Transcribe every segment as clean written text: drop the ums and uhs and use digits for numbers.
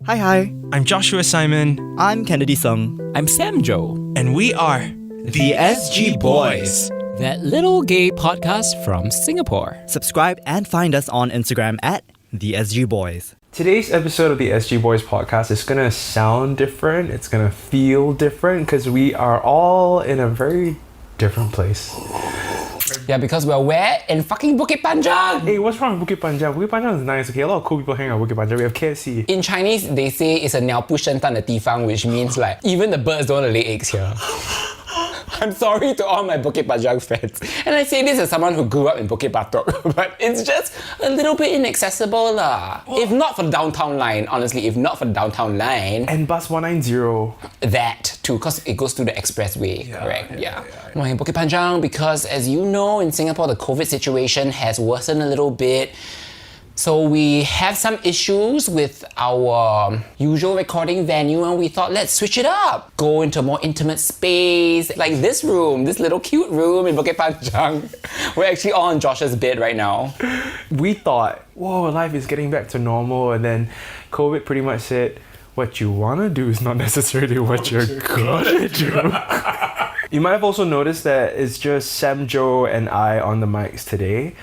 Hi. I'm Joshua Simon. I'm Kennedy Sung. I'm Sam Joe. And we are the SG Boys. That little gay podcast from Singapore. Subscribe and find us on Instagram at the SG Boys. Today's episode of the SG Boys podcast is going to sound different. It's going to feel different because we are all in a very different place. Yeah, because we're where? In fucking Bukit Panjang! Hey, what's wrong with Bukit Panjang? Bukit Panjang is nice, okay? A lot of cool people hang out at Bukit Panjang. We have KFC. In Chinese, they say it's a 鸟不生蛋的地方, which means like, even the birds don't want to lay eggs here. I'm sorry to all my Bukit Panjang fans. And I say this as someone who grew up in Bukit Batok, but it's just a little bit inaccessible lah. If not for the downtown line, honestly, if not for the downtown line. And bus 190. That too, because it goes through the expressway, correct? Yeah. Well, in Bukit Panjang, because as you know, in Singapore, the COVID situation has worsened a little bit. So we have some issues with our usual recording venue and we thought, let's switch it up. Go into a more intimate space, like this room, this little cute room in Bukit Panjang. We're actually all on Josh's bed right now. We thought, whoa, life is getting back to normal, and then COVID pretty much said, what you want to do is not necessarily what you're gonna do. You might have also noticed that it's just Sam, Joe, and I on the mics today.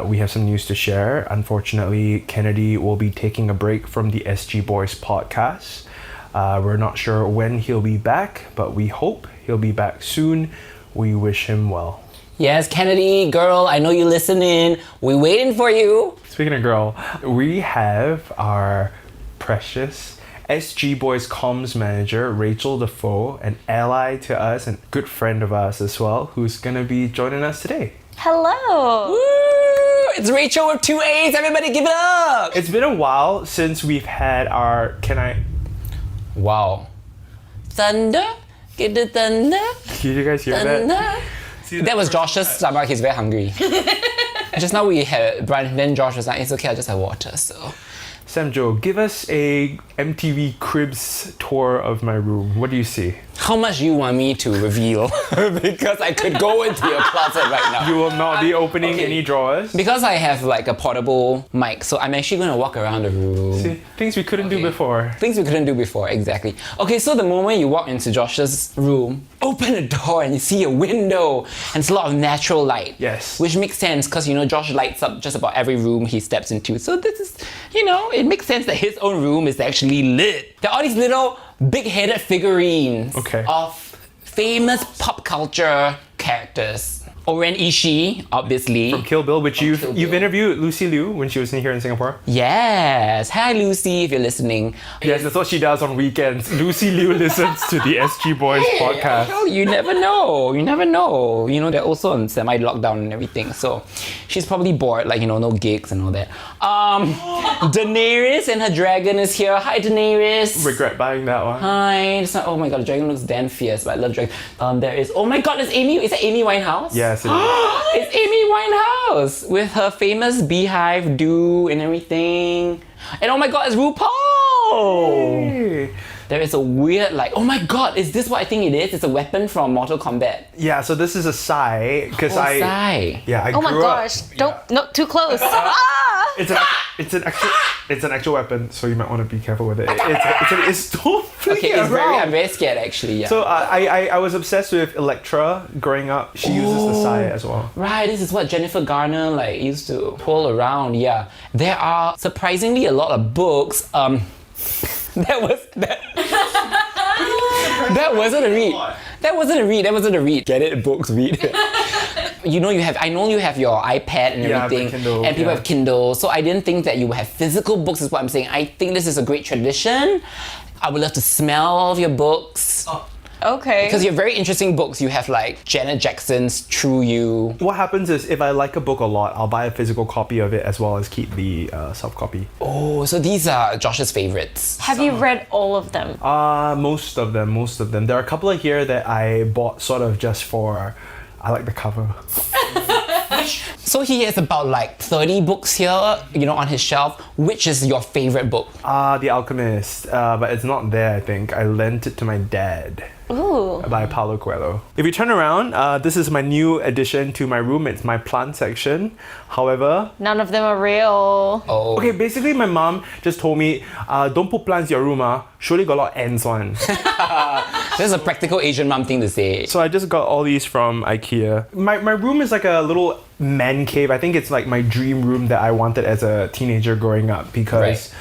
We have some news to share. Unfortunately, Kennedy will be taking a break from the SG Boys podcast. We're not sure when he'll be back, but we hope he'll be back soon. We wish him well. Yes, Kennedy, girl, I know you're listening. We're waiting for you. Speaking of girl, we have our precious SG Boys comms manager, Rachel Defoe, an ally to us and good friend of ours as well, who's gonna be joining us today. Hello! Woo! It's Rachel with 2 A's. Everybody give it up! It's been a while since we've had our Wow. Thunder? Get the thunder? Did you guys hear that? Thunder? That was Josh's stomach. He's very hungry. Just now we had brunch, then Josh was like, it's okay, I'll just have water, so... Sam Joe, give us a MTV Cribs tour of my room. What do you see? How much do you want me to reveal? Because I could go into your closet right now. You will not be opening any drawers. Because I have like a portable mic, so I'm actually going to walk around the room. See, things we couldn't do before. Things we couldn't do before, exactly. Okay, so the moment you walk into Josh's room, open the door and you see a window and it's a lot of natural light. Yes. Which makes sense because, you know, Josh lights up just about every room he steps into. So this is, you know, it makes sense that his own room is actually lit. There are all these little big-headed figurines of famous pop culture characters. Oren Ishii, obviously. From Kill Bill, which you've interviewed Lucy Liu when she was here in Singapore. Yes. Hi, Lucy, if you're listening. Yes, that's what she does on weekends. Lucy Liu listens to the SG Boys podcast. Oh, you never know. You never know. You know, they're also on semi-lockdown and everything. So she's probably bored, like, you know, no gigs and all that. Daenerys and her dragon is here. Hi, Daenerys. Regret buying that one. Hi. Oh my god, the dragon looks damn fierce, but I love dragon. There is, oh my god, is that Amy Winehouse? Yes, it is. It's Amy Winehouse with her famous beehive do and everything. And oh my god, it's RuPaul! Hey. There is a weird, like, oh my god, is this what I think it is? It's a weapon from Mortal Kombat. Yeah, so this is a sai because Sai. I Oh my grew gosh, up, not too close. It's an actual weapon, so you might want to be careful with it. It's don't flick Okay, it around. I'm very scared actually, yeah. So I was obsessed with Electra growing up. She uses the sai as well. Right, this is what Jennifer Garner like used to pull around, yeah. There are surprisingly a lot of books. That wasn't a read. That wasn't a read. Get it? Books, read. I know you have your iPad and everything. Kindle, and people have Kindle. So I didn't think that you would have physical books is what I'm saying. I think this is a great tradition. I would love to smell all of your books. Okay. Because you have very interesting books. You have like Janet Jackson's True You. What happens is if I like a book a lot, I'll buy a physical copy of it as well as keep the soft copy. Oh, so these are Josh's favorites. Have you read all of them? Most of them. There are a couple of here that I bought sort of just for, I like the cover. So he has about like 30 books here, on his shelf. Which is your favorite book? The Alchemist, but it's not there, I think. I lent it to my dad. Ooh. By Paulo Coelho. If you turn around, this is my new addition to my room. It's my plant section. However, None of them are real. Oh. okay, basically my mom just told me, don't put plants in your room, surely got a lot of ants one. This is a practical Asian mom thing to say. So I just got all these from IKEA. My room is like a little man cave. I think it's like my dream room that I wanted as a teenager growing up because Right.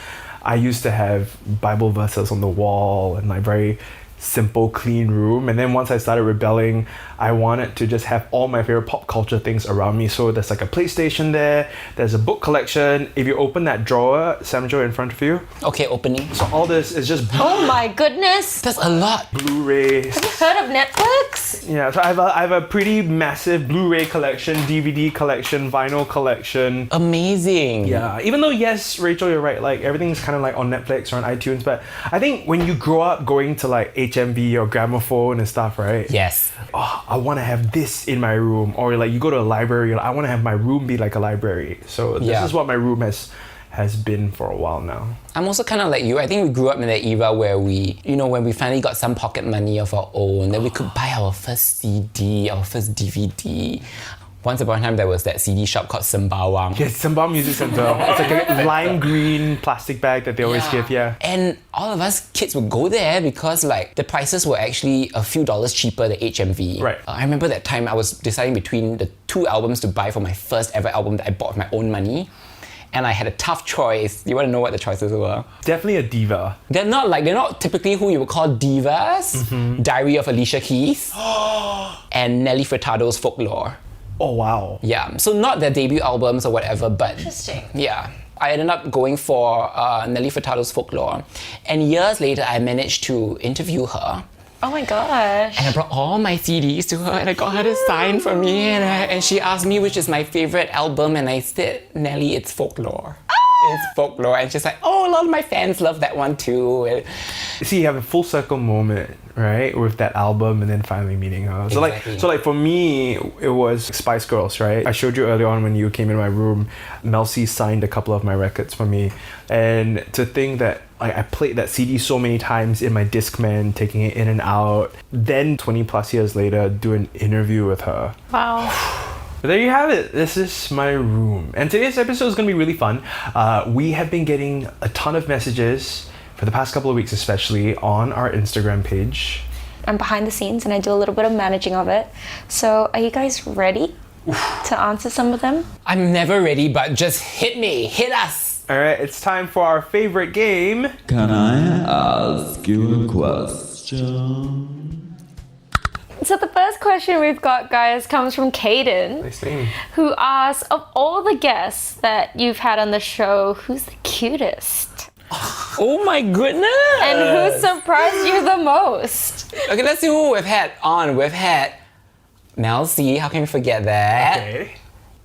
I used to have Bible verses on the wall and like very simple, clean room. And then once I started rebelling, I wanted to just have all my favorite pop culture things around me. So there's like a PlayStation there, there's a book collection. If you open that drawer, Samjo, in front of you, Okay, opening. so all this is just Oh my goodness. That's a lot. Blu-rays. Heard of Netflix? Yeah, so I have a pretty massive Blu-ray collection, DVD collection, vinyl collection. Amazing. Yeah, even though yes, Rachel, you're right. Like everything's kind of like on Netflix or on iTunes, but I think when you grow up going to like HMV or Gramophone and stuff, right? Yes. Oh, I want to have this in my room, or like you go to a library, you're like, I want to have my room be like a library. So this Yeah. is what my room has been for a while now. I'm also kind of like you. I think we grew up in that era where we, when we finally got some pocket money of our own, then we could buy our first CD, our first DVD. Once upon a time, there was that CD shop called Sembawang. Yes, Sembawang Music Center. It's like a lime green plastic bag that they always give, yeah. And all of us kids would go there because like the prices were actually a few dollars cheaper than HMV. Right. I remember that time I was deciding between the two albums to buy for my first ever album that I bought with my own money. And I had a tough choice. You want to know what the choices were? Definitely a diva. They're not typically who you would call divas. Diary of Alicia Keys and Nelly Furtado's Folklore. Oh wow. Yeah, so not their debut albums or whatever, but Interesting. yeah. I ended up going for Nelly Furtado's Folklore. And years later, I managed to interview her. Oh my gosh. And I brought all my CDs to her and I got her to sign for me. And she asked me which is my favorite album. And I said, Nelly, it's Folklore. It's Folklore. And she's like, oh, a lot of my fans love that one too. And See, you have a full circle moment, right, with that album and then finally meeting her. So Exactly. like for me, it was Spice Girls, right? I showed you earlier on when you came in my room, Mel C signed a couple of my records for me. And to think that I played that CD so many times in my Discman, taking it in and out. Then 20 plus years later, do an interview with her. Wow. But there you have it. This is my room. And today's episode is going to be really fun. We have been getting a ton of messages for the past couple of weeks, especially on our Instagram page. I'm behind the scenes and I do a little bit of managing of it. So are you guys ready to answer some of them? I'm never ready, but just hit me. Hit us. All right, it's time for our favorite game. Can I ask you a question? So the first question we've got, guys, comes from Caden, Nice name. who asks, of all the guests that you've had on the show, who's the cutest? Oh my goodness. And who surprised you the most? Okay, let's see who we've had on. We've had Mel C. How can we forget that? Okay.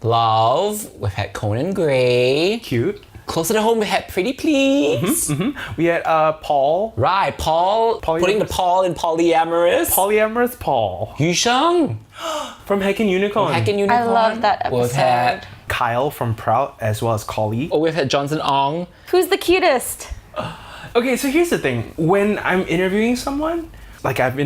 Love. We've had Conan Gray. Cute. Closer to home, we had Pretty Please. We had Paul. Right, Paul. Polyamorous. Putting the Paul in polyamorous. Polyamorous Paul. Yu Sheng. From Heckin' Unicorn. Heckin' Unicorn. I love that We've had, episode. Kyle from Proud, as well as Collie. we've had Johnson Ong. Who's the cutest? Okay, so here's the thing. When I'm interviewing someone, like I'm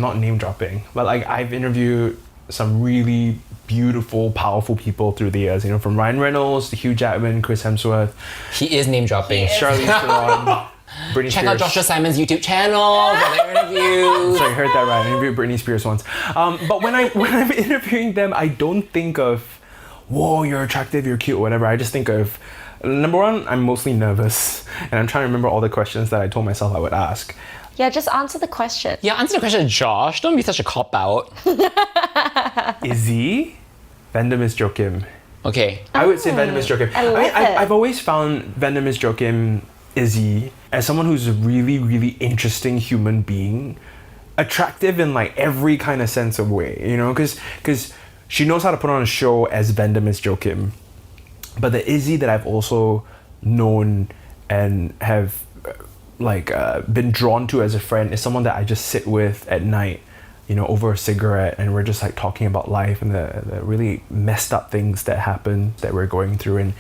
not name dropping, but like I've interviewed some really beautiful, powerful people through the years, from Ryan Reynolds to Hugh Jackman, Chris Hemsworth, He is name dropping. Charlize Theron, Britney Check Spears. out Joshua Simon's YouTube channel for their interviews. Sorry, I heard that right. I interviewed Britney Spears once. But when I'm interviewing them, I don't think of, whoa, you're attractive, you're cute, or whatever. I just think of, number one, I'm mostly nervous, and I'm trying to remember all the questions that I told myself I would ask. Yeah, just answer the question. Yeah, answer the question, Josh. Don't be such a cop-out. Izzy, Vandermis Joachim. Okay. I would say Vandermis Joachim. I love it. I've always found Vandermis Joachim, Izzy, as someone who's a really, really interesting human being, attractive in like every kind of sense of way, because she knows how to put on a show as Vandermis Joachim. But the Izzy that I've also known and have been drawn to as a friend is someone that I just sit with at night over a cigarette, and we're just like talking about life and the really messed up things that happen that we're going through,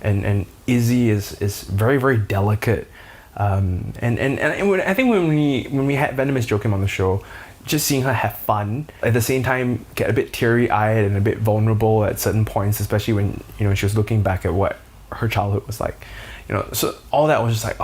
and Izzy is very, very delicate, and I think when we had Venomous Joachim on the show, just seeing her have fun, at the same time get a bit teary-eyed and a bit vulnerable at certain points, especially when she was looking back at what her childhood was like, so all that was just like,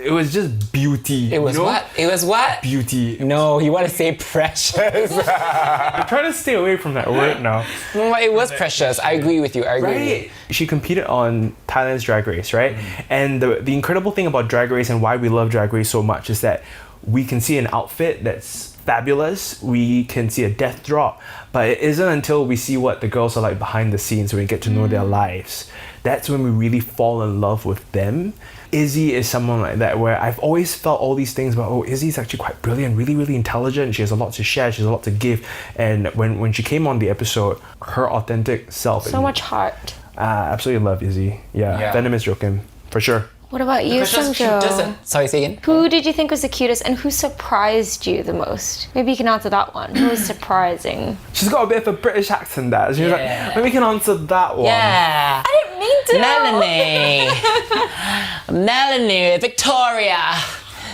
it was just beauty. It was what? It was what? Beauty. No, you want to say precious. I'm trying to stay away from that word now. No, it was precious. I agree with you. I agree with you. She competed on Thailand's Drag Race, right? And the incredible thing about Drag Race and why we love Drag Race so much is that we can see an outfit that's fabulous, we can see a death drop, but it isn't until we see what the girls are like behind the scenes, when we get to know their lives, that's when we really fall in love with them. Izzy is someone like that, where I've always felt all these things about, Izzy's actually quite brilliant, really, really intelligent, she has a lot to share, she has a lot to give, and when she came on the episode, her authentic self. So much heart. Absolutely love Izzy. Yeah. Venomous Joachim, for sure. What about you, Sungjo? Sorry, say again? Who did you think was the cutest and who surprised you the most? Maybe you can answer that one. Who was surprising? She's got a bit of a British accent there. She's like, maybe we can answer that one. Yeah. I didn't mean to. Melanie, Victoria.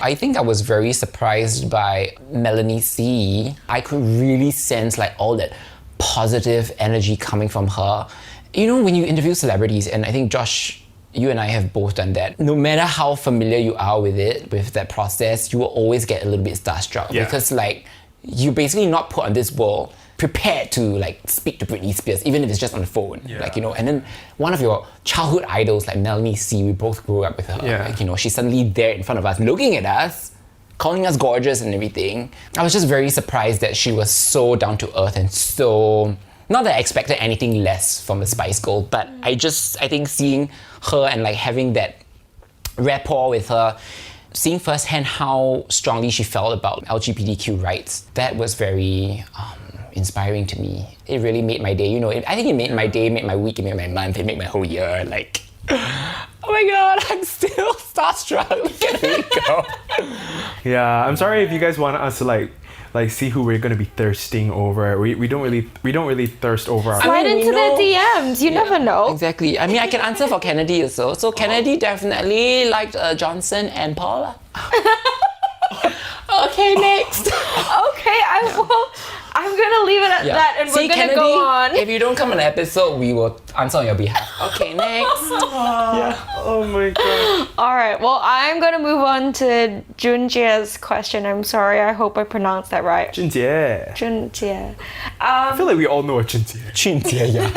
I think I was very surprised by Melanie C. I could really sense like all that positive energy coming from her. When you interview celebrities, and I think Josh, you and I have both done that. No matter how familiar you are with that process, you will always get a little bit starstruck because like you're basically not put on this world prepared to like speak to Britney Spears, even if it's just on the phone. And then one of your childhood idols like Melanie C, we both grew up with her. She's suddenly there in front of us, looking at us, calling us gorgeous and everything. I was just very surprised that she was so down to earth and so. Not that I expected anything less from the Spice Girl, but I think seeing her and like having that rapport with her, seeing firsthand how strongly she felt about LGBTQ rights, that was very inspiring to me. It really made my day. I think it made my day, made my week, it made my month, it made my whole year. Like, oh my God, I'm still starstruck. Look at me go. Yeah, I'm sorry if you guys want us to like see who we're gonna be thirsting over. We don't really thirst over our. Slide into their DMs. You never know. Exactly. I mean, I can answer for Kennedy also. So Kennedy definitely liked Johnson and Paula. Okay, next. Okay, I'm gonna leave it at that, and we're gonna Kennedy, go on. If you don't come on an episode, we will answer on your behalf. Okay, next. Oh my God. All right. Well, I'm gonna move on to Junjie's question. I'm sorry. I hope I pronounced that right. Junjie. Junjie. I feel like we all know a Junjie. Junjie, yeah.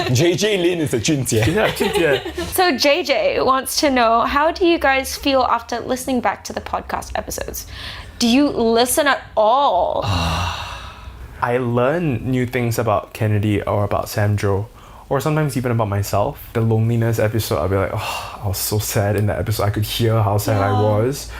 JJ Lin is a Junjie. Yeah, Junjie. So JJ wants to know, how do you guys feel after listening back to the podcast episodes? Do you listen at all? I learn new things about Kennedy or about Samjo, or sometimes even about myself. The loneliness episode, I'll be like, I was so sad in that episode. I could hear how sad I was.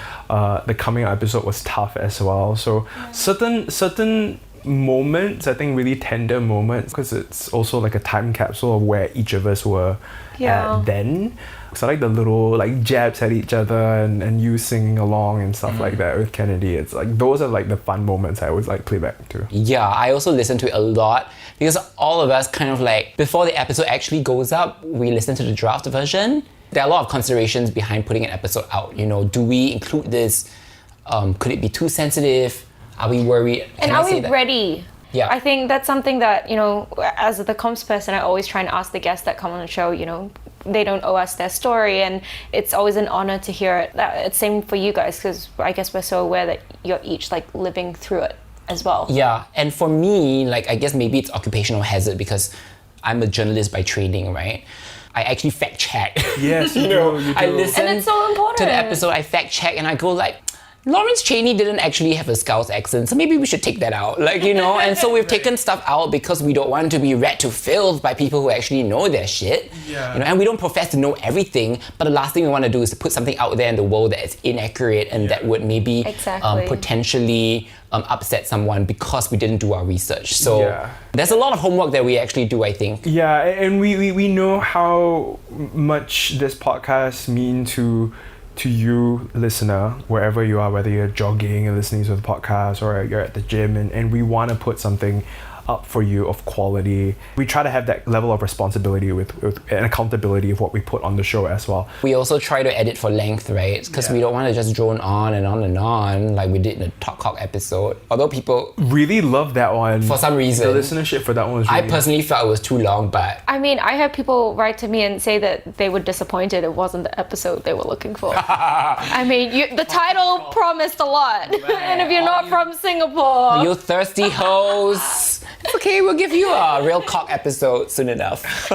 The coming out episode was tough as well. So certain moments, I think really tender moments, because it's also like a time capsule of where each of us were at then. So I like the little like jabs at each other and you singing along and stuff like that with Kennedy. It's like those are like the fun moments I always like play back to. Yeah, I also listen to it a lot because all of us kind of like, before the episode actually goes up, we listen to the draft version. There are a lot of considerations behind putting an episode out. Do we include this? Could it be too sensitive? Are we worried? And are we ready? Yeah. I think that's something that, as the comms person, I always try and ask the guests that come on the show, they don't owe us their story, and it's always an honor to hear it. It's same for you guys, because I guess we're so aware that you're each like living through it as well. Yeah, and for me, like I guess maybe it's occupational hazard because I'm a journalist by training, right? I actually fact check. Yes, you do. I listen and it's so important to the episode, I fact check, and I go like, Lawrence Chaney didn't actually have a Scouse accent, so maybe we should take that out, and so we've taken stuff out because we don't want to be read to filth by people who actually know their shit, and we don't profess to know everything, but the last thing we want to do is to put something out there in the world that is inaccurate and that would maybe potentially upset someone because we didn't do our research. So there's a lot of homework that we actually do, I think. Yeah, and we know how much this podcast means to to you, listener, wherever you are, whether you're jogging and listening to the podcast or you're at the gym, and we want to put something up for you of quality. We try to have that level of responsibility with and accountability of what we put on the show as well. We also try to edit for length, right? Because we don't want to just drone on and on and on like we did in the Talk Cock episode. Although people really love that one. For some reason. The listenership for that one was really... I personally felt it was too long, but... I mean, I had people write to me and say that they were disappointed it wasn't the episode they were looking for. I mean, the title promised a lot. And if you're not from Singapore... You thirsty hoes. It's okay, we'll give you a real cock episode soon enough.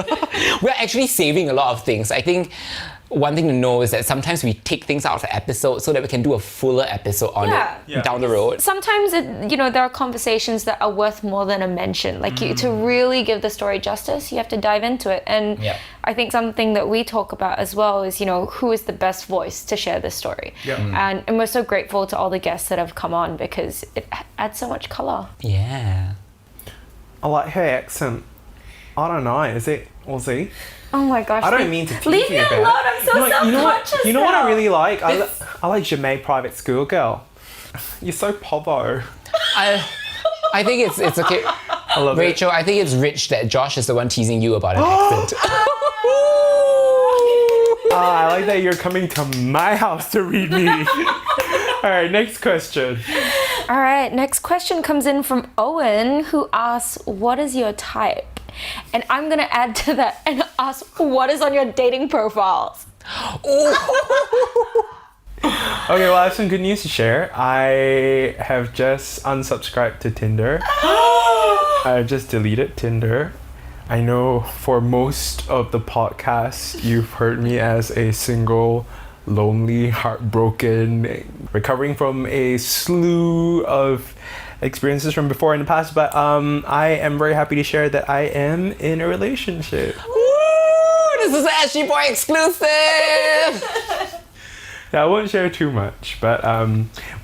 We're actually saving a lot of things. I think one thing to know is that sometimes we take things out of an episode so that we can do a fuller episode on it down the road. Sometimes, there are conversations that are worth more than a mention. Like, to really give the story justice, you have to dive into it. And I think something that we talk about as well is, who is the best voice to share this story? And we're so grateful to all the guests that have come on because it adds so much color. Yeah. I like her accent. I don't know, is it Aussie? Oh my gosh. I don't mean to tease leave you me about alone, it. I'm so self-conscious You know what I now. really like? I like Jamae Private School Girl. You're so povo. I think it's okay. I love Rachel, I think it's rich that Josh is the one teasing you about an accent. I like that you're coming to my house to read me. Alright, next question. All right, next question comes in from Owen, who asks, what is your type? And I'm going to add to that and ask, what is on your dating profiles? Okay, well, I have some good news to share. I have just unsubscribed to Tinder. I've just deleted Tinder. I know for most of the podcasts, you've heard me as a single, lonely, heartbroken, recovering from a slew of experiences from before in the past, but I am very happy to share that I am in a relationship. Woo! This is an SG Boy exclusive! Yeah, I won't share too much, but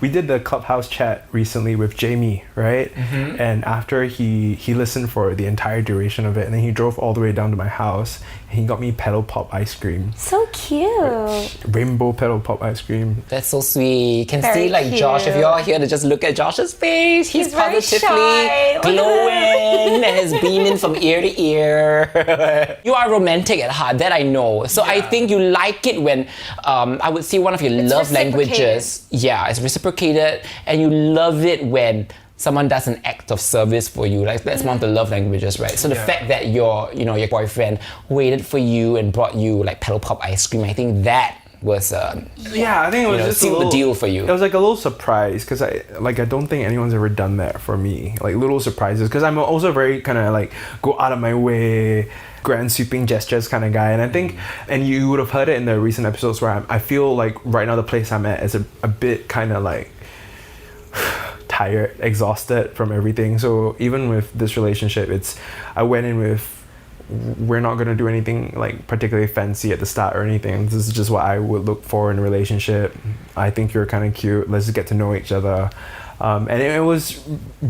we did the Clubhouse chat recently with Jamie, right? Mm-hmm. And after he listened for the entire duration of it, and then he drove all the way down to my house, and he got me Pedal Pop ice cream. So cute. Rainbow Pedal Pop ice cream. That's so sweet. You can Very see like cute. Josh, if you're all here to just look at Josh's face, he's very positively shy. Look at glowing and is beaming from ear to ear. You are romantic at heart, that I know. So I think you like it when I would say one of your love languages, it's reciprocated, and you love it when someone does an act of service for you. Like that's one of the love languages, right? So the fact that your boyfriend waited for you and brought you like Pedal Pop ice cream, I think that was I think it was just sealed the deal for you. It was like a little surprise because I don't think anyone's ever done that for me. Like little surprises, because I'm also very kind of like go out of my way, grand sweeping gestures kind of guy. And I think, and you would have heard it in the recent episodes where I feel like right now the place I'm at is a bit kind of like tired, exhausted from everything. So even with this relationship, I went in with, we're not going to do anything like particularly fancy at the start or anything. This is just what I would look for in a relationship. I think you're kind of cute. Let's just get to know each other. And it was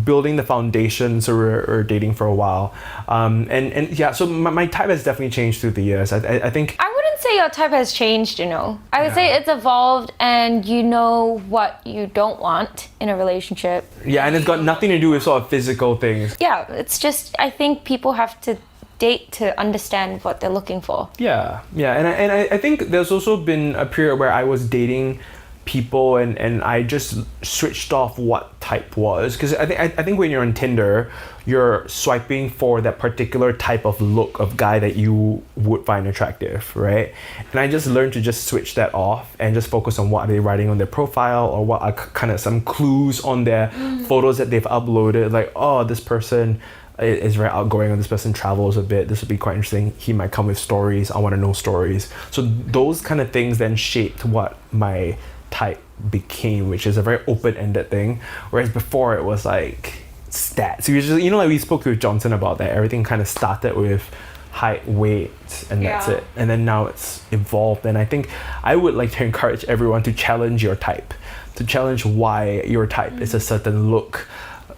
building the foundation, so we're dating for a while. So my type has definitely changed through the years. I think... I wouldn't say your type has changed, I would say it's evolved and you know what you don't want in a relationship. Yeah, and it's got nothing to do with sort of physical things. Yeah, it's just, I think people have to date to understand what they're looking for. Yeah, and I think there's also been a period where I was dating people and I just switched off what type was, because I think when you're on Tinder, you're swiping for that particular type of look of guy that you would find attractive, right? And I just learned to just switch that off and just focus on what are they writing on their profile, or what are kind of some clues on their photos that they've uploaded, like, oh, this person is very outgoing, or this person travels a bit, this would be quite interesting, he might come with stories, I want to know stories. So those kind of things then shaped what my type became, which is a very open-ended thing, whereas before it was like stats. So usually, like we spoke with Johnson about that, everything kind of started with height, weight, and that's it, and then now it's evolved. And I think I would like to encourage everyone to challenge your type, to challenge why your type is a certain look,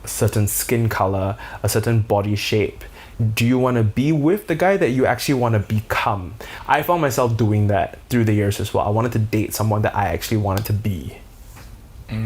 a certain skin color, a certain body shape. do you want to be with the guy that you actually want to become? I found myself doing that through the years as well. I wanted to date someone that I actually wanted to be.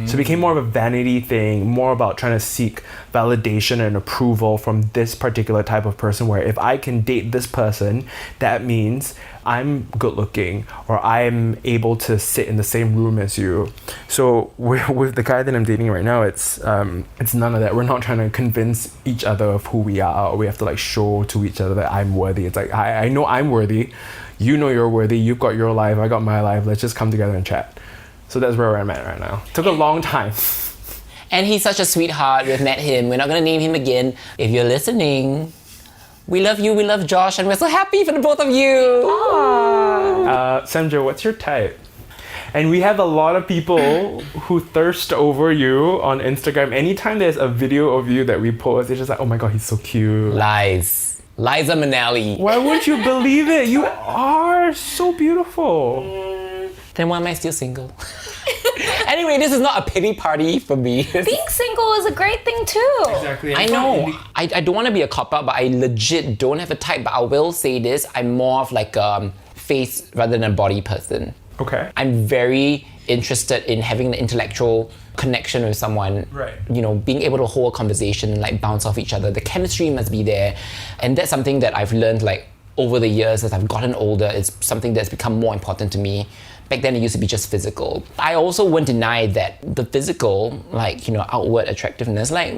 So it became more of a vanity thing, more about trying to seek validation and approval from this particular type of person, where if I can date this person, that means I'm good looking or I'm able to sit in the same room as you. So with the guy that I'm dating right now, it's none of that. We're not trying to convince each other of who we are, or we have to like show to each other that I'm worthy. It's like, I know I'm worthy, you know you're worthy, you've got your life, I got my life, let's just come together and chat. So that's where I'm at right now. Took a long time. And he's such a sweetheart. We've met him. We're not going to name him again. If you're listening, we love you, we love Josh, and we're so happy for the both of you. Samjo, what's your type? And we have a lot of people who thirst over you on Instagram. Anytime there's a video of you that we post, it's just like, oh my god, he's so cute. Lies. Liza Minnelli. Why would you believe it? You are so beautiful. Then why am I still single? Anyway, this is not a pity party for me. Being single is a great thing too. Exactly. I know. I don't want to be a cop-out, but I legit don't have a type. But I will say this, I'm more of like a face rather than a body person. Okay. I'm very interested in having the intellectual connection with someone. Right. You know, being able to hold a conversation and like bounce off each other. The chemistry must be there. And that's something that I've learned like over the years as I've gotten older. It's something that's become more important to me. Back then it used to be just physical. I also won't deny that the physical, like, you know, outward attractiveness, like,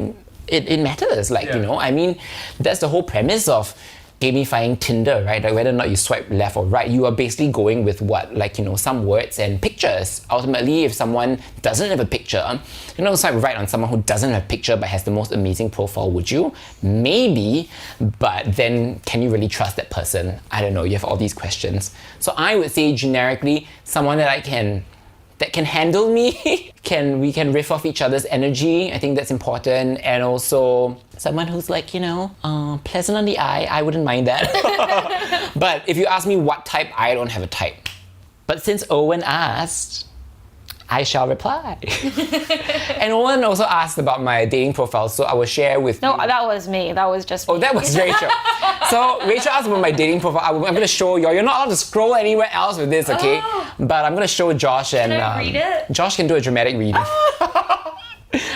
it matters. Like, you know, I mean, that's the whole premise of gamifying Tinder, right? Like whether or not you swipe left or right, you are basically going with what? Like, you know, some words and pictures. Ultimately, if someone doesn't have a picture, you're not gonna swipe right on someone who doesn't have a picture but has the most amazing profile, would you? Maybe, but then can you really trust that person? I don't know, you have all these questions. So I would say generically, someone that can handle me, we can riff off each other's energy. I think that's important. And also someone who's like, you know, pleasant on the eye. I wouldn't mind that. But if you ask me what type, I don't have a type. But since Owen asked, I shall reply. And Owen also asked about my dating profile, so I will share with No, you. that was me. That was just me. Oh, that was Rachel. So Rachel asked about my dating profile. I'm going to show you. You're not allowed to scroll anywhere else with this, okay? But I'm going to show Josh and Can I read it? Josh can do a dramatic reading.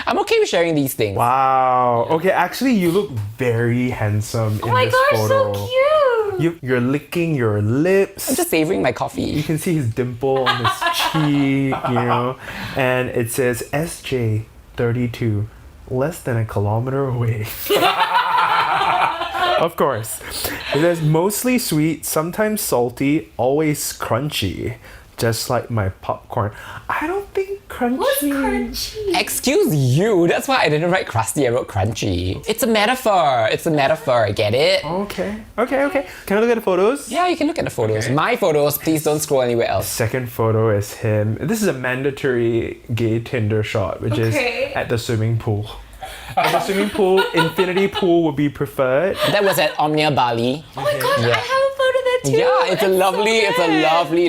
I'm okay with sharing these things. Wow. Okay, actually you look very handsome in Oh my this gosh, photo. so cute. You're licking your lips. I'm just savoring my You coffee. can see his dimple on his cheek, you know, and it says SJ32, less than a kilometer away. Of course. It says mostly sweet, sometimes salty, always crunchy, just like my popcorn. I don't think crunchy. What's crunchy? Excuse you. That's why I didn't write crusty. I wrote crunchy. It's a metaphor. It's a metaphor. Get it? Okay. Can I look at the photos? Yeah, you can look at the photos. My photos. Please don't scroll anywhere else. Second photo is him. This is a mandatory gay Tinder shot, which is at the swimming pool. At the swimming pool, infinity pool would be preferred. That was at Omnia Bali. Oh my gosh, I have a photo there too. Yeah, it's a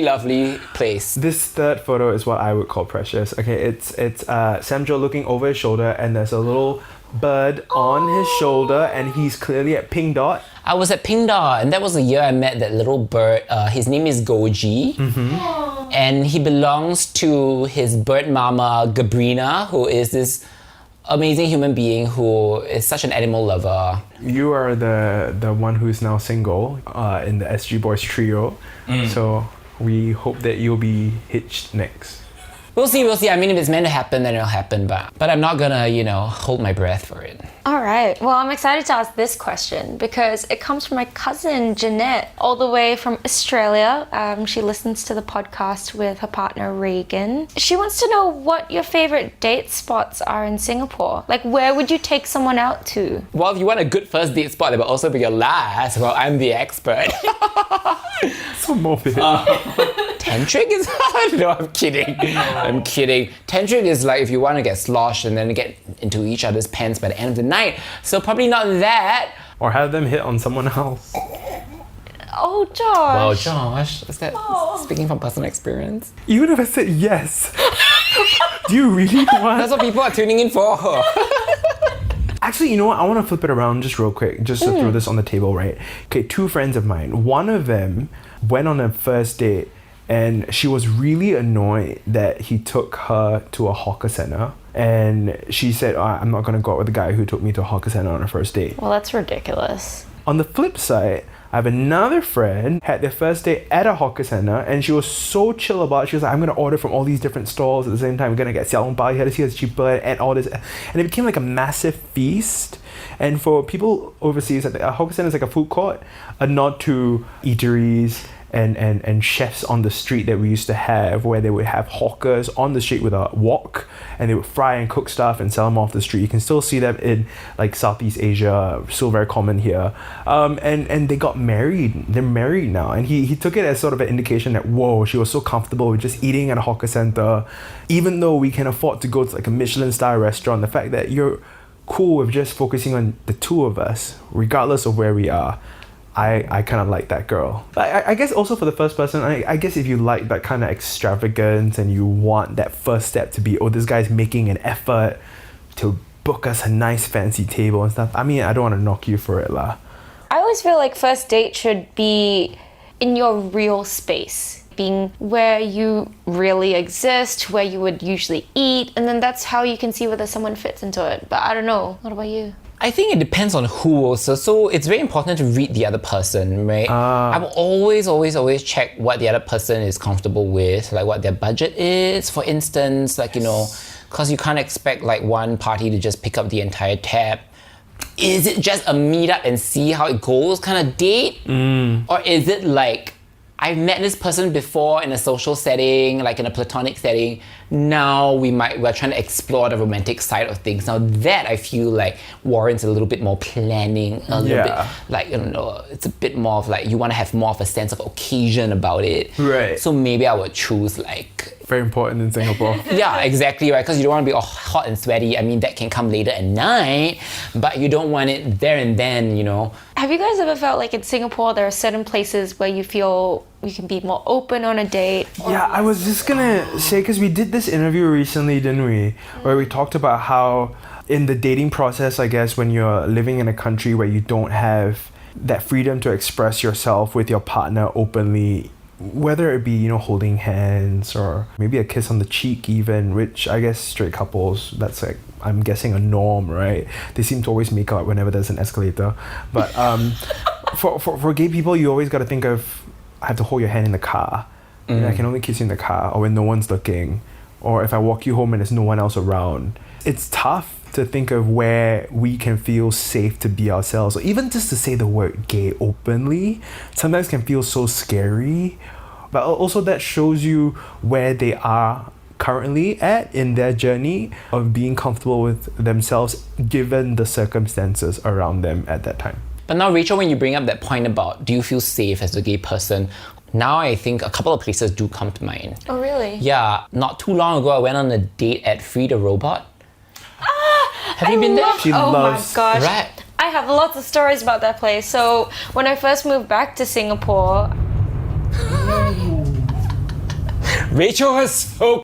lovely place. This third photo is what I would call precious. Okay, it's Samjo looking over his shoulder, and there's a little bird on his shoulder, and he's clearly at Pink Dot. I was at Pink Dot, and that was the year I met that little bird. His name is Goji. And he belongs to his bird mama, Gabrina, who is this amazing human being who is such an animal lover. You are the one who's now single in the SG Boys trio. So we hope that you'll be hitched next. We'll see. I mean, if it's meant to happen, then it'll happen. But I'm not gonna, hold my breath for it. All right. Well, I'm excited to ask this question because it comes from my cousin Jeanette, all the way from Australia. She listens to the podcast with her partner Reagan. She wants to know what your favorite date spots are in Singapore. Like, where would you take someone out to? Well, if you want a good first date spot that will also be your last, well, I'm the expert. So morbid. Tantric is no, I'm kidding. Tantric is like if you want to get sloshed and then get into each other's pants by the end of the night. So probably not that. Or have them hit on someone else. Oh, Josh. Well, Josh, is that speaking from personal experience? Even if I said yes, do you really want? That's what people are tuning in for. Actually, you know what? I want to flip it around just real quick, just to throw this on the table, right? Okay, two friends of mine. One of them went on a first date and she was really annoyed that he took her to a hawker center. And she said, I'm not going to go out with the guy who took me to a hawker center on a first date. Well, that's ridiculous. On the flip side, I have another friend had their first date at a hawker center and she was so chill about it. She was like, I'm going to order from all these different stalls at the same time. We're going to get xiao long bao here to see it's cheaper and all this. And it became like a massive feast. And for people overseas, a hawker center is like a food court, a nod to eateries and chefs on the street that we used to have, where they would have hawkers on the street with a wok and they would fry and cook stuff and sell them off the street. You can still see them in like Southeast Asia, still very common here. And they got married. They're married now. And he took it as sort of an indication that, whoa, she was so comfortable with just eating at a hawker center. Even though we can afford to go to like a Michelin star restaurant, the fact that you're cool with just focusing on the two of us, regardless of where we are, I kind of like that girl. But I guess also for the first person, I guess if you like that kind of extravagance and you want that first step to be, oh, this guy's making an effort to book us a nice fancy table and stuff. I mean, I don't want to knock you for it lah. I always feel like first date should be in your real space, being where you really exist, where you would usually eat, and then that's how you can see whether someone fits into it. But I don't know. What about you? I think it depends on who also. So it's very important to read the other person, right? I will always check what the other person is comfortable with, like what their budget is, for instance, like, you know, because you can't expect like one party to just pick up the entire tab. Is it just a meet up and see how it goes kind of date? Or is it like, I've met this person before in a social setting, like in a platonic setting. Now we're trying to explore the romantic side of things. Now that I feel like warrants a little bit more planning, a little bit like, you know, it's a bit more of like, you want to have more of a sense of occasion about it. Right. So maybe I would choose like... Very important in Singapore. Yeah, exactly, right? Because you don't want to be all hot and sweaty. I mean, that can come later at night, but you don't want it there and then, you know. Have you guys ever felt like in Singapore there are certain places where you feel you can be more open on a date? Yeah, I was just gonna say, because we did this interview recently, didn't we? Where we talked about how in the dating process, I guess, when you're living in a country where you don't have that freedom to express yourself with your partner openly, whether it be, you know, holding hands or maybe a kiss on the cheek even, which I guess straight couples, that's like, I'm guessing a norm, right? They seem to always make out whenever there's an escalator. But for gay people, you always got to think of, I have to hold your hand in the car. And I can only kiss you in the car or when no one's looking. Or if I walk you home and there's no one else around. It's tough to think of where we can feel safe to be ourselves. Or even just to say the word gay openly sometimes can feel so scary. But also that shows you where they are currently at in their journey of being comfortable with themselves given the circumstances around them at that time. But now, Rachel, when you bring up that point about do you feel safe as a gay person, now I think a couple of places do come to mind. Oh, really? Yeah, not too long ago I went on a date at Free the Robot. Have you been there? She loves... Oh my gosh. Right. I have lots of stories about that place. So when I first moved back to Singapore... Rachel was so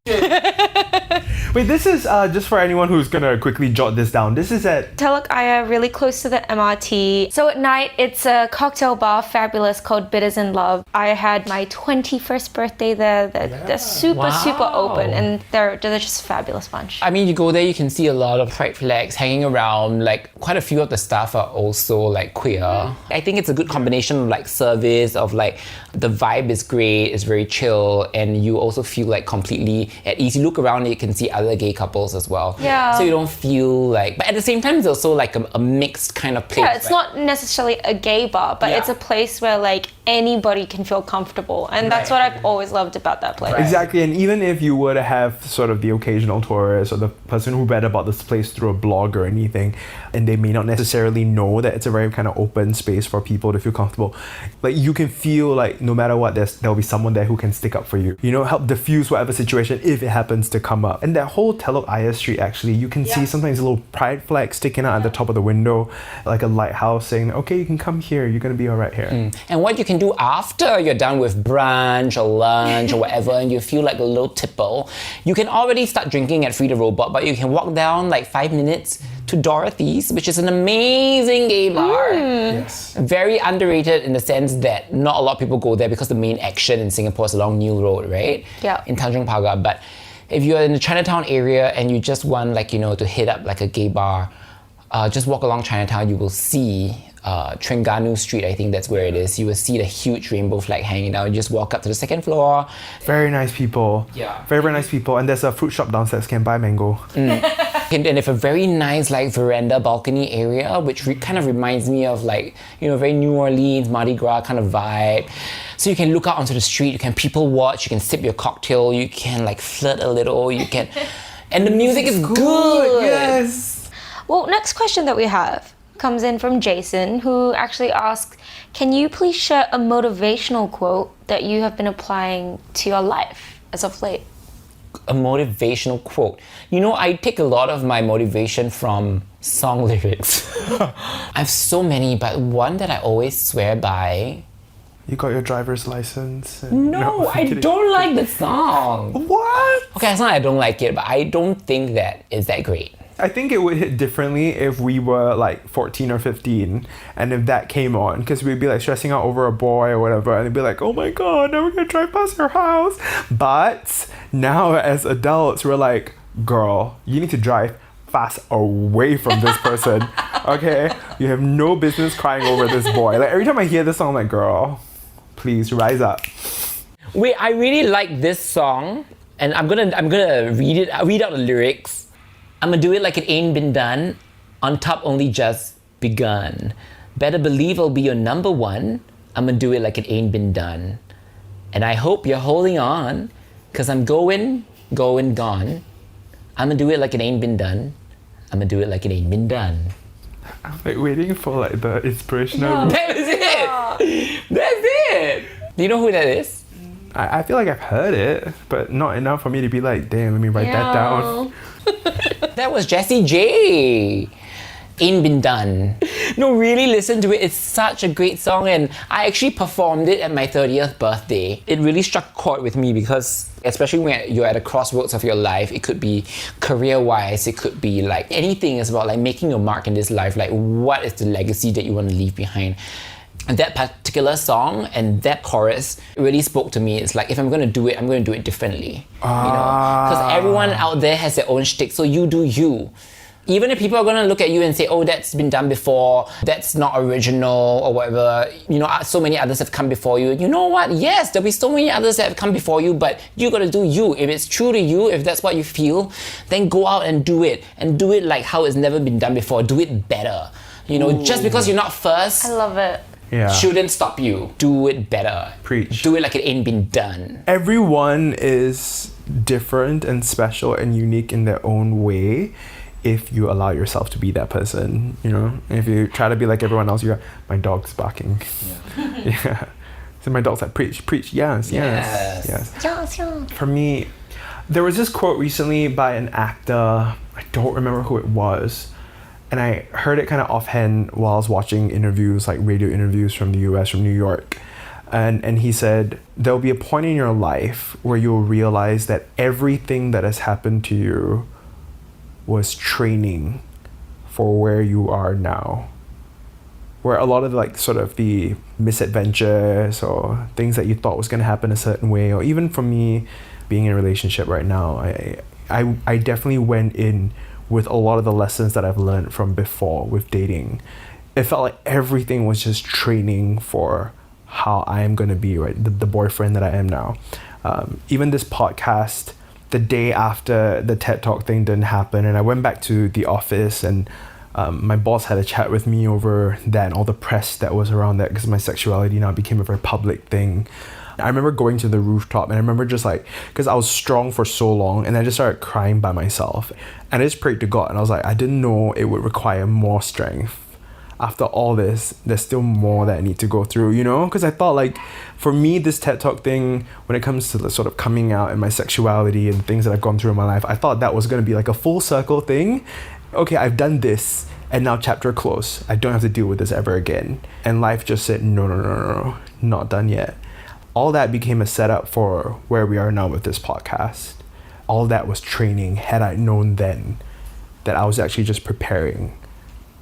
Wait, this is just for anyone who's gonna quickly jot this down. This is at Telok Ayer, really close to the MRT. So at night, it's a cocktail bar, fabulous, called Bitters in Love. I had my 21st birthday there. They're super open, and they're just a fabulous bunch. I mean, you go there, you can see a lot of pride flags hanging around. Like, quite a few of the staff are also like queer. I think it's a good combination of like service, of like the vibe is great, it's very chill, and you also feel like completely at ease. You look around and you can see other gay couples as well. Yeah. So you don't feel like, but at the same time, it's also like a mixed kind of place. Yeah, it's not necessarily a gay bar, but it's a place where like anybody can feel comfortable, and that's what I've always loved about that place. Exactly, and even if you were to have sort of the occasional tourist or the person who read about this place through a blog or anything, and they may not necessarily know that it's a very kind of open space for people to feel comfortable, like you can feel like no matter what, there'll be someone there who can stick up for you, you know, help diffuse whatever situation if it happens to come up. And that whole Telok Ayer street, actually, you can see sometimes a little pride flag sticking out at the top of the window, like a lighthouse saying, okay, you can come here, you're gonna be all right here. And what you can can do after you're done with brunch or lunch or whatever and you feel like a little tipple. You can already start drinking at Free the Robot, but you can walk down like 5 minutes to Dorothy's, which is an amazing gay bar. Yes. Very underrated in the sense that not a lot of people go there because the main action in Singapore is along New Road, right? Yeah. In Tanjong Pagar. But if you're in the Chinatown area and you just want to hit up like a gay bar, just walk along Chinatown, you will see Terengganu Street, I think that's where it is. You will see the huge rainbow flag hanging down. You just walk up to the second floor. Very nice people. Yeah. Very, very nice people. And there's a fruit shop downstairs, can buy mango. And they have a very nice veranda balcony area, which kind of reminds me of very New Orleans, Mardi Gras kind of vibe. So you can look out onto the street, you can people watch, you can sip your cocktail, you can flirt a little, and the music is good. Yes. Well, next question that we have comes in from Jason, who actually asks, can you please share a motivational quote that you have been applying to your life as of late? A motivational quote. I take a lot of my motivation from song lyrics. I have so many, but one that I always swear by. You got your driver's license? No, I don't like the song. What? Okay, it's not that I don't like it, but I don't think that is that great. I think it would hit differently if we were 14 or 15 and if that came on, because we'd be stressing out over a boy or whatever and they'd be like, oh my god, now we're gonna drive past her house. But now as adults we're like, girl, you need to drive fast away from this person. Okay, you have no business crying over this boy. Every time I hear this song, I'm like, girl, please rise up. Wait, I really like this song, and I'm gonna read out the lyrics. I'ma do it like it ain't been done, on top only just begun. Better believe I'll be your number one, I'ma do it like it ain't been done. And I hope you're holding on, cause I'm going, gone. I'ma do it like it ain't been done, I'ma do it like it ain't been done. I'm waiting for the inspirational. That was it! That's it! Do you know who that is? I feel like I've heard it, but not enough for me to be like, damn, let me write that down. That was Jessie J. Ain't Been Done. No, really listen to it. It's such a great song, and I actually performed it at my 30th birthday. It really struck a chord with me because, especially when you're at a crossroads of your life, it could be career-wise, it could be anything. It's about making a mark in this life. What is the legacy that you want to leave behind? And that particular song and that chorus really spoke to me. It's if I'm going to do it, I'm going to do it differently. Because everyone out there has their own shtick, so you do you. Even if people are going to look at you and say, oh, that's been done before, that's not original or whatever, so many others have come before you. You know what? Yes, there'll be so many others that have come before you, but you got to do you. If it's true to you, if that's what you feel, then go out and do it. And do it like how it's never been done before. Do it better. Just because you're not first. I love it. Yeah. Shouldn't stop you. Do it better. Preach. Do it like it ain't been done. Everyone is different and special and unique in their own way if you allow yourself to be that person, And if you try to be like everyone else, you're, my dog's barking. Yeah. So my dog's like, preach, yes. For me, there was this quote recently by an actor, I don't remember who it was, and I heard it kind of offhand while I was watching interviews, radio interviews from the US, from New York. And he said, there'll be a point in your life where you'll realize that everything that has happened to you was training for where you are now. Where a lot of the misadventures or things that you thought was going to happen a certain way, or even for me being in a relationship right now, I definitely went in with a lot of the lessons that I've learned from before with dating. It felt like everything was just training for how I am going to be, right? The boyfriend that I am now. Even this podcast, the day after the TED Talk thing didn't happen, and I went back to the office, and my boss had a chat with me over that and all the press that was around that, because my sexuality now became a very public thing. I remember going to the rooftop, and I remember just because I was strong for so long, and I just started crying by myself, and I just prayed to God, and I was like, I didn't know it would require more strength. After all this, there's still more that I need to go through, because I thought for me, this TED Talk thing, when it comes to the sort of coming out and my sexuality and things that I've gone through in my life, I thought that was going to be a full circle thing. Okay, I've done this, And now chapter closed. I don't have to deal with this ever again. And life just said, no, not done yet. All that became a setup for where we are now with this podcast. All that was training, had I known then that I was actually just preparing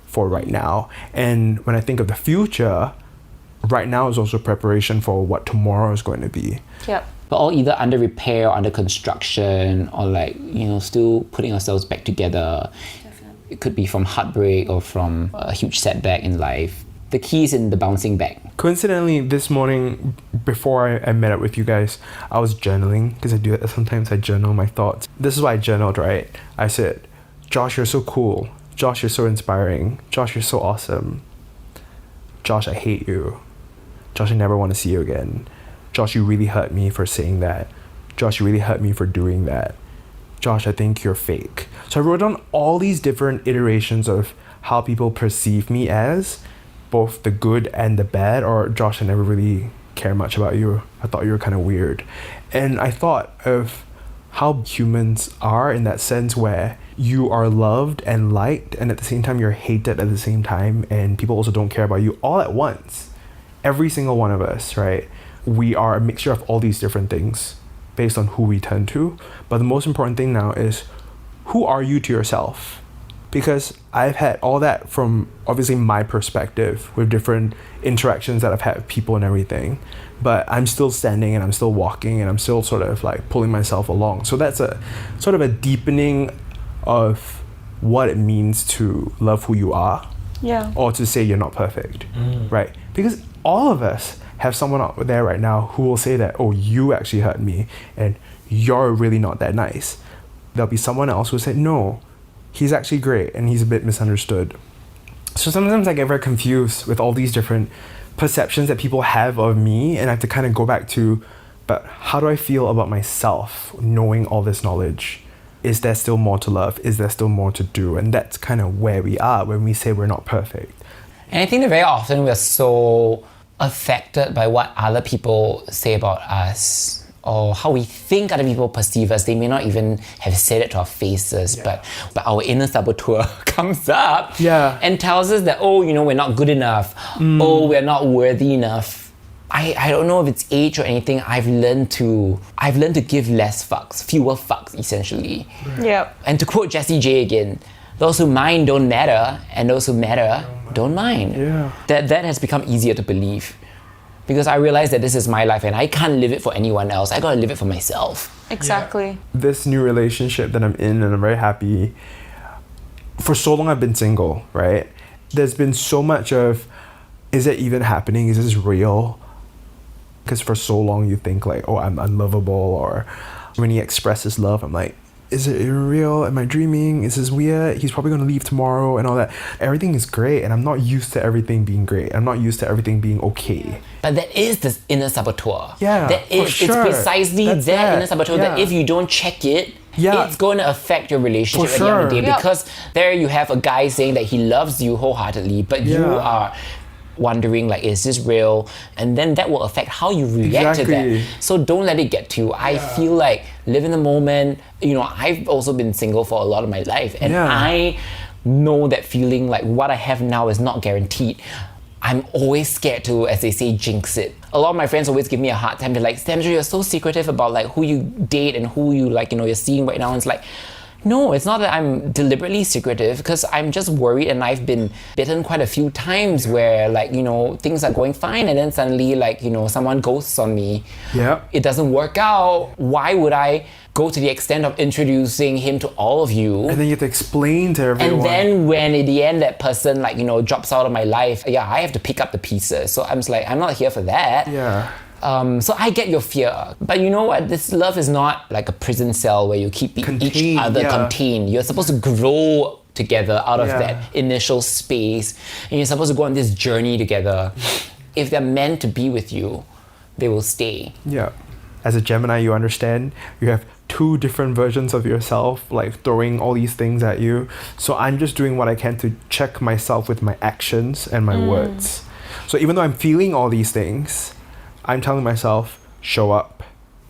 for right now. And when I think of the future, right now is also preparation for what tomorrow is going to be. Yep. But all either under repair or under construction, or like, still putting ourselves back together. Definitely. It could be from heartbreak or from a huge setback in life. The key is in the bouncing back. Coincidentally, this morning, before I met up with you guys, I was journaling, because I do that sometimes. I journal my thoughts. This is why I journaled, right? I said, Josh, you're so cool. Josh, you're so inspiring. Josh, you're so awesome. Josh, I hate you. Josh, I never want to see you again. Josh, you really hurt me for saying that. Josh, you really hurt me for doing that. Josh, I think you're fake. So I wrote down all these different iterations of how people perceive me as, both the good and the bad, or Josh, I never really care much about you. I thought you were kind of weird. And I thought of how humans are in that sense where you are loved and liked, and at the same time you're hated at the same time, and people also don't care about you all at once. Every single one of us, right? We are a mixture of all these different things based on who we turn to. But the most important thing now is, who are you to yourself? Because I've had all that from obviously my perspective with different interactions that I've had with people and everything. But I'm still standing and I'm still walking and I'm still sort of like pulling myself along. So that's a sort of a deepening of what it means to love who you are. Yeah. Or to say you're not perfect, right? Because all of us have someone out there right now who will say that, oh, you actually hurt me and you're really not that nice. There'll be someone else who will say, no, he's actually great and he's a bit misunderstood. So sometimes I get very confused with all these different perceptions that people have of me, and I have to kind of go back to, but how do I feel about myself knowing all this knowledge? Is there still more to love? Is there still more to do? And that's kind of where we are when we say we're not perfect. And I think that very often we're so affected by what other people say about us, or how we think other people perceive us. They may not even have said it to our faces, but our inner saboteur comes up and tells us that, oh, we're not good enough. Oh, we're not worthy enough. I don't know if it's age or anything. I've learned to give less fucks, fewer fucks, essentially. Yep. And to quote Jessie J again, those who mind don't matter, and those who matter don't mind. Yeah. That has become easier to believe. Because I realize that this is my life and I can't live it for anyone else. I gotta live it for myself. Exactly. This new relationship that I'm in, and I'm very happy. For so long I've been single, right? There's been so much of, is it even happening? Is this real? Because for so long you think like, oh, I'm unlovable, or when he expresses love, I'm like, is it real? Am I dreaming? Is this weird? He's probably going to leave tomorrow and all that. Everything is great, and I'm not used to everything being great. I'm not used to everything being okay. But that is the inner saboteur. Yeah, it's precisely That's that inner saboteur that if you don't check it, it's going to affect your relationship at the end of the day. Because there you have a guy saying that he loves you wholeheartedly, but you are wondering like, is this real? And then that will affect how you react to that. So don't let it get to you. I feel like live in the moment. I've also been single for a lot of my life, and I know that feeling like what I have now is not guaranteed. I'm always scared to, as they say, jinx it. A lot of my friends always give me a hard time. They're like, Stamsha, you're so secretive about like who you date and who you like, you're seeing right now. And it's like, no, it's not that I'm deliberately secretive, because I'm just worried, and I've been bitten quite a few times where like, things are going fine, and then suddenly like, someone ghosts on me. Yeah. It doesn't work out. Why would I go to the extent of introducing him to all of you? And then you have to explain to everyone. And then when in the end that person like, drops out of my life, I have to pick up the pieces. So I'm just like, I'm not here for that. Yeah. So I get your fear, but you know what? This love is not like a prison cell where you keep each other contained. You're supposed to grow together out of that initial space, and you're supposed to go on this journey together. If they're meant to be with you, they will stay. Yeah. As a Gemini, you understand, you have two different versions of yourself, like throwing all these things at you. So I'm just doing what I can to check myself with my actions and my words. So even though I'm feeling all these things, I'm telling myself, show up,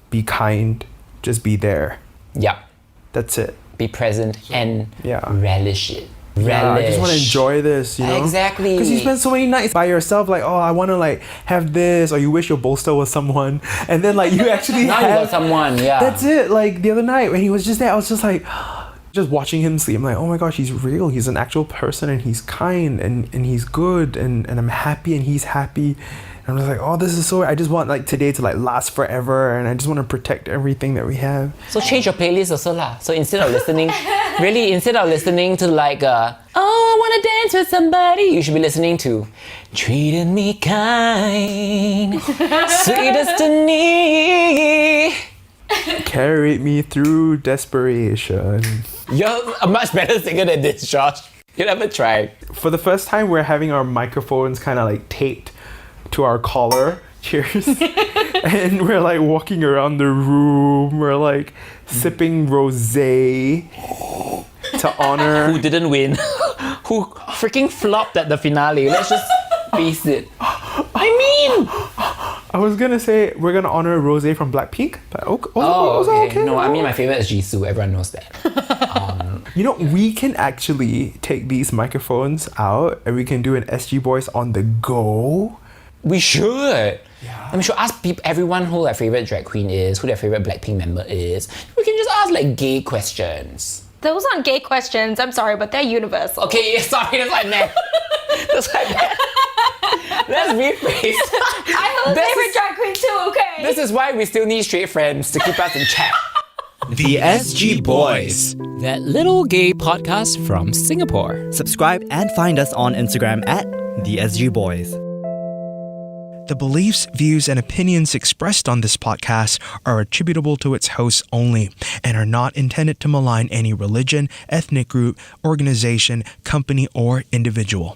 be kind, just be there. Yeah. That's it. Be present and relish it. Yeah, I just want to Relish. enjoy this, you know? Exactly. Because you spend so many nights by yourself, like, oh, I want to like have this, or you wish your bolster was someone, and then like you actually Now you got someone, yeah. That's it. Like the other night when he was just there, I was just like, just watching him sleep. I'm like, oh my gosh, he's real. He's an actual person, and he's kind, and he's good, and I'm happy, and he's happy. And I was like, oh, this is so. I just want like today to like last forever, and I just want to protect everything that we have. So change your playlist also lah. So instead of listening, instead of listening to like, oh, I wanna dance with somebody, you should be listening to Treated Me Kind, Sweet Destiny. Carried me through desperation. You're a much better singer than this, Josh. You never tried. For the first time, we're having our microphones kind of like taped to our collar. Cheers. And we're like walking around the room. We're like sipping rosé to honor. Who didn't win? Who freaking flopped at the finale? Let's just face it. I was gonna say we're gonna honor rosé from Blackpink, but okay. No, I mean my favorite is Jisoo. Everyone knows that. You know, we can actually take these microphones out and we can do an SG Boys on the go. We should. Yeah. And we should ask everyone who their favorite drag queen is, who their favorite Blackpink member is. We can just ask like gay questions. Those aren't gay questions. I'm sorry, but they're universal. Okay, sorry, that's what I meant. That's what I meant. Let's rephrase. I have a favorite drag queen too, okay? This is why we still need straight friends to keep us in check. The SG Boys. That little gay podcast from Singapore. Subscribe and find us on Instagram at the SG Boys. The beliefs, views, and opinions expressed on this podcast are attributable to its hosts only and are not intended to malign any religion, ethnic group, organization, company, or individual.